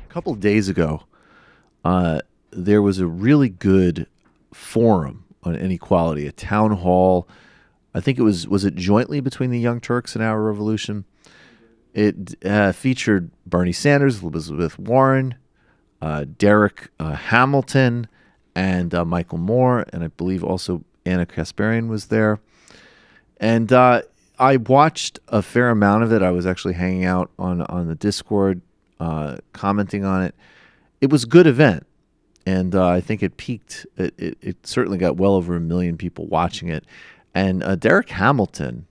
couple of days ago, there was a really good forum on inequality, a town hall. I think was it jointly between the Young Turks and Our Revolution? It featured Bernie Sanders, Elizabeth Warren, Darrick Hamilton, and Michael Moore, and I believe also Anna Kasparian was there. And I watched a fair amount of it. I was actually hanging out on the Discord, commenting on it. It was a good event, and I think it peaked. It certainly got well over 1 million people watching it. And Darrick Hamilton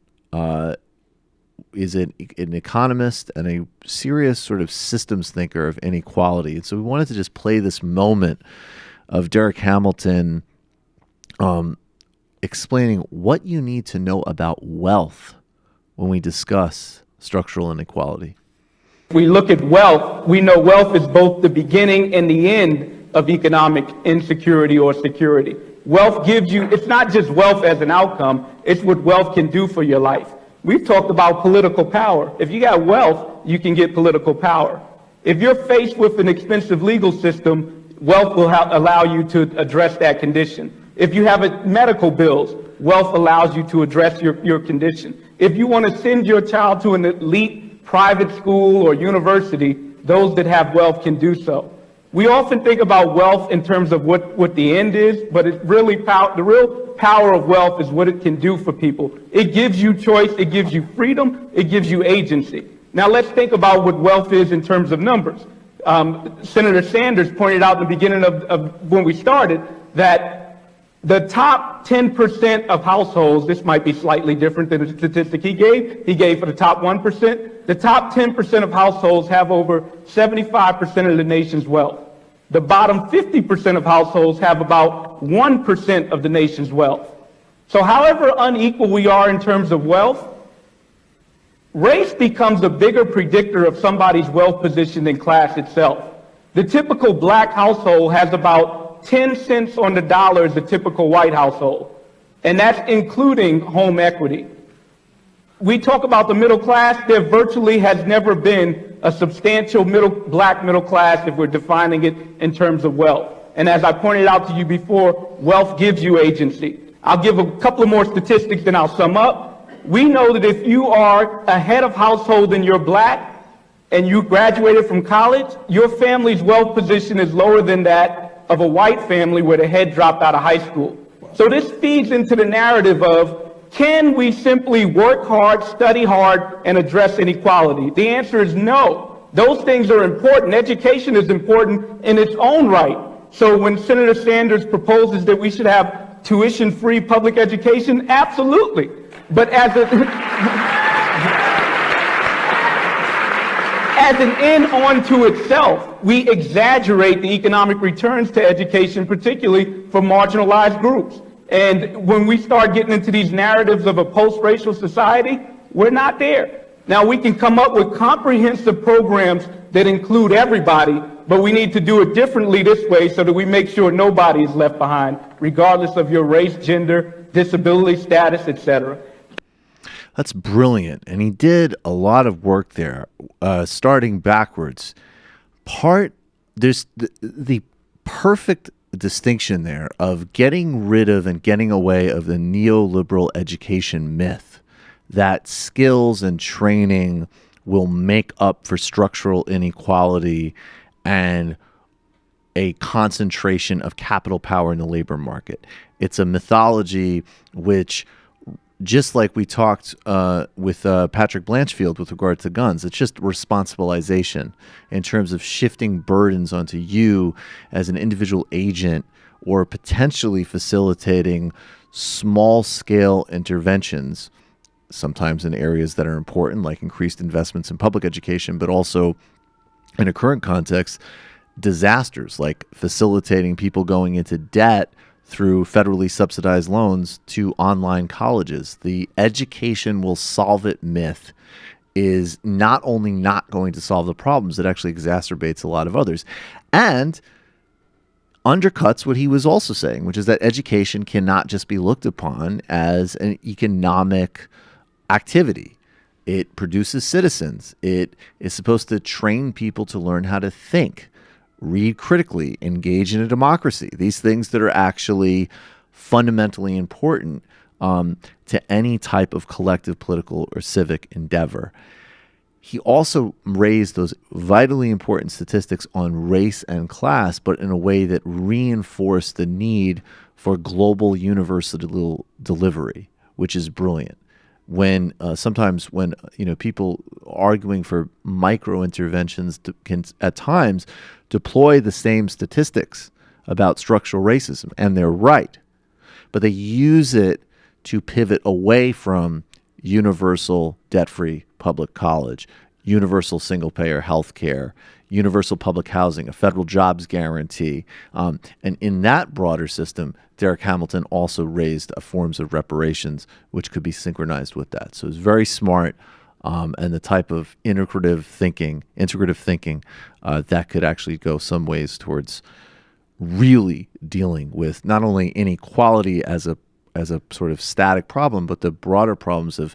is an economist and a serious sort of systems thinker of inequality. And so we wanted to just play this moment of Darrick Hamilton explaining what you need to know about wealth when we discuss structural inequality. If we look at wealth, we know wealth is both the beginning and the end of economic insecurity or security. Wealth gives you, it's not just wealth as an outcome, it's what wealth can do for your life. We've talked about political power. If you got wealth, you can get political power. If you're faced with an expensive legal system, wealth will allow you to address that condition. If you have medical bills, wealth allows you to address your condition. If you want to send your child to an elite private school or university, those that have wealth can do so. We often think about wealth in terms of what the end is, but it's really the real power of wealth is what it can do for people. It gives you choice, it gives you freedom, it gives you agency. Now let's think about what wealth is in terms of numbers. Senator Sanders pointed out in the beginning of when we started that the top 10% of households, this might be slightly different than the statistic he gave for the top 1%. The top 10% of households have over 75% of the nation's wealth. The bottom 50% of households have about 1% of the nation's wealth. So however unequal we are in terms of wealth, race becomes a bigger predictor of somebody's wealth position than class itself. The typical black household has about 10 cents on the dollar as the typical white household, and that's including home equity. We talk about the middle class. There virtually has never been a substantial black middle class if we're defining it in terms of wealth. And as I pointed out to you before, wealth gives you agency. I'll give a couple of more statistics, then I'll sum up. We know that if you are a head of household and you're black and you graduated from college, your family's wealth position is lower than that of a white family where the head dropped out of high school. So this feeds into the narrative of, can we simply work hard, study hard, and address inequality? The answer is no. Those things are important. Education is important in its own right. So when Senator Sanders proposes that we should have tuition-free public education, absolutely. But as an end unto itself, we exaggerate the economic returns to education, particularly for marginalized groups. And when we start getting into these narratives of a post-racial society, we're not there. Now, we can come up with comprehensive programs that include everybody, but we need to do it differently this way so that we make sure nobody is left behind, regardless of your race, gender, disability status, etc. That's brilliant. And he did a lot of work there, starting backwards. There's the perfect distinction there of getting rid of and getting away of the neoliberal education myth that skills and training will make up for structural inequality and a concentration of capital power in the labor market. It's a mythology which, just like we talked with Patrick Blanchfield with regard to guns, it's just responsibilization in terms of shifting burdens onto you as an individual agent or potentially facilitating small-scale interventions, sometimes in areas that are important, like increased investments in public education, but also in a current context, disasters like facilitating people going into debt through federally subsidized loans to online colleges. The education will solve it myth is not only not going to solve the problems, it actually exacerbates a lot of others. And undercuts what he was also saying, which is that education cannot just be looked upon as an economic activity. It produces citizens. It is supposed to train people to learn how to think, read critically, engage in a democracy. These things that are actually fundamentally important to any type of collective political or civic endeavor. He also raised those vitally important statistics on race and class, but in a way that reinforced the need for global universal delivery, which is brilliant. When sometimes when people arguing for micro interventions can at times deploy the same statistics about structural racism, and they're right, but they use it to pivot away from universal debt-free public college, universal single-payer health care, universal public housing, a federal jobs guarantee. And in that broader system, Darrick Hamilton also raised forms of reparations which could be synchronized with that. So it's very smart, and the type of integrative thinking that could actually go some ways towards really dealing with not only inequality as a sort of static problem, but the broader problems of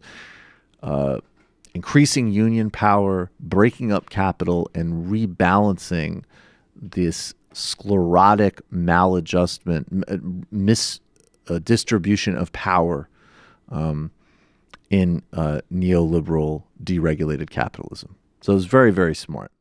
increasing union power, breaking up capital, and rebalancing this sclerotic maladjustment, misdistribution of power in neoliberal deregulated capitalism. So it's very, very smart.